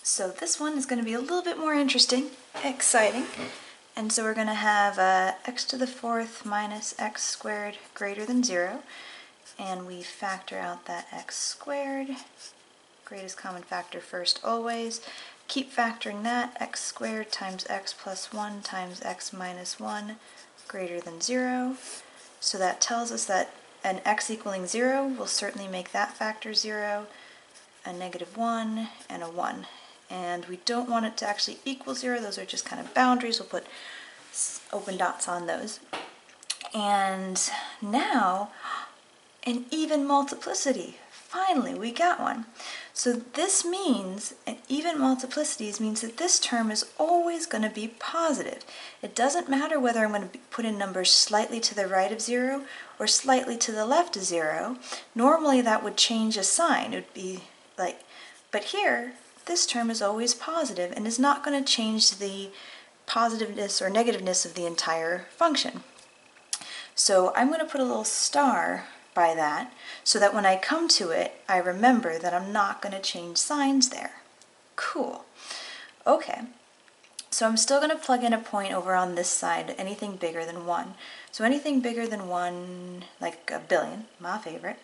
So this one is going to be a little bit more interesting, exciting. And so we're going to have x to the fourth minus x squared greater than 0. And we factor out that x squared. Greatest common factor first always. Keep factoring that. X squared times x plus 1 times x minus 1 greater than 0. So that tells us that an x equaling 0 will certainly make that factor 0, a negative 1, and a 1. And we don't want it to actually equal 0. Those are just kind of boundaries. We'll put open dots on those. And now, an even multiplicity. Finally, we got one. So this means, an even multiplicities means that this term is always going to be positive. It doesn't matter whether I'm going to put in numbers slightly to the right of 0 or slightly to the left of 0. Normally that would change a sign. It would be like, but here, this term is always positive and is not going to change the positiveness or negativeness of the entire function. So I'm going to put a little star by that so that when I come to it, I remember that I'm not going to change signs there. Cool. Okay, so I'm still going to plug in a point over on this side, anything bigger than 1. So anything bigger than 1, like a billion, my favorite.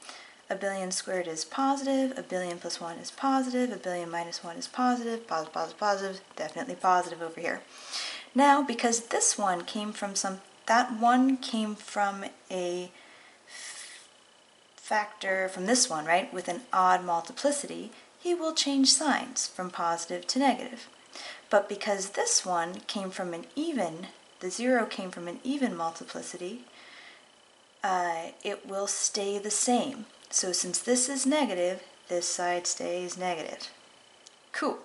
A billion squared is positive, a billion plus 1 is positive, a billion minus 1 is positive, positive, positive, positive, definitely positive over here. Now, because this one came from that one came from a factor from this one, right, with an odd multiplicity, he will change signs from positive to negative. But because this one came from an even, the 0 came from an even multiplicity, it will stay the same. So since this is negative, this side stays negative. Cool.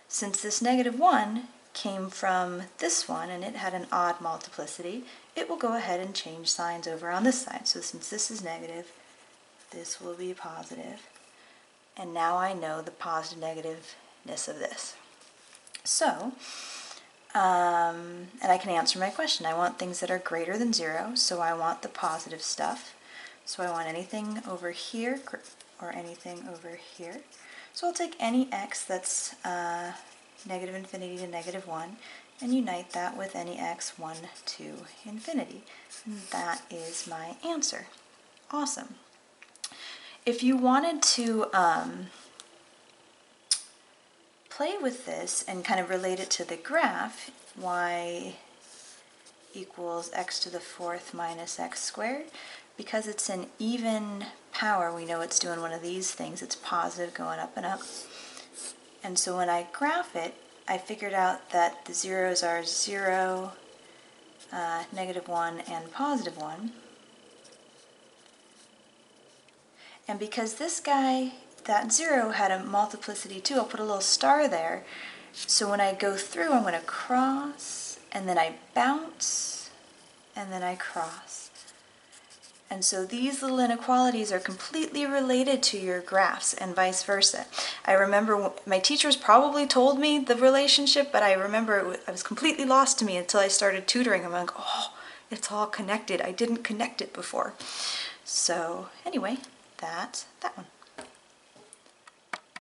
Since this negative 1 came from this one and it had an odd multiplicity, it will go ahead and change signs over on this side. So since this is negative, this will be positive. And now I know the positive negativeness of this. So, and I can answer my question. I want things that are greater than 0, so I want the positive stuff. So I want anything over here or anything over here. So I'll take any x that's negative infinity to negative 1 and unite that with any x 1 to infinity. And that is my answer. Awesome. If you wanted to play with this and kind of relate it to the graph, y equals x to the fourth minus x squared, because it's an even power, we know it's doing one of these things. It's positive going up and up. And so when I graph it, I figured out that the zeros are 0, negative 1, and positive 1. And because this guy, that 0, had a multiplicity too, I'll put a little star there. So when I go through, I'm going to cross, and then I bounce, and then I cross. And so these little inequalities are completely related to your graphs and vice versa. I remember my teachers probably told me the relationship, but I remember it was completely lost to me until I started tutoring. I'm like, oh, it's all connected. I didn't connect it before. So anyway, that's that one.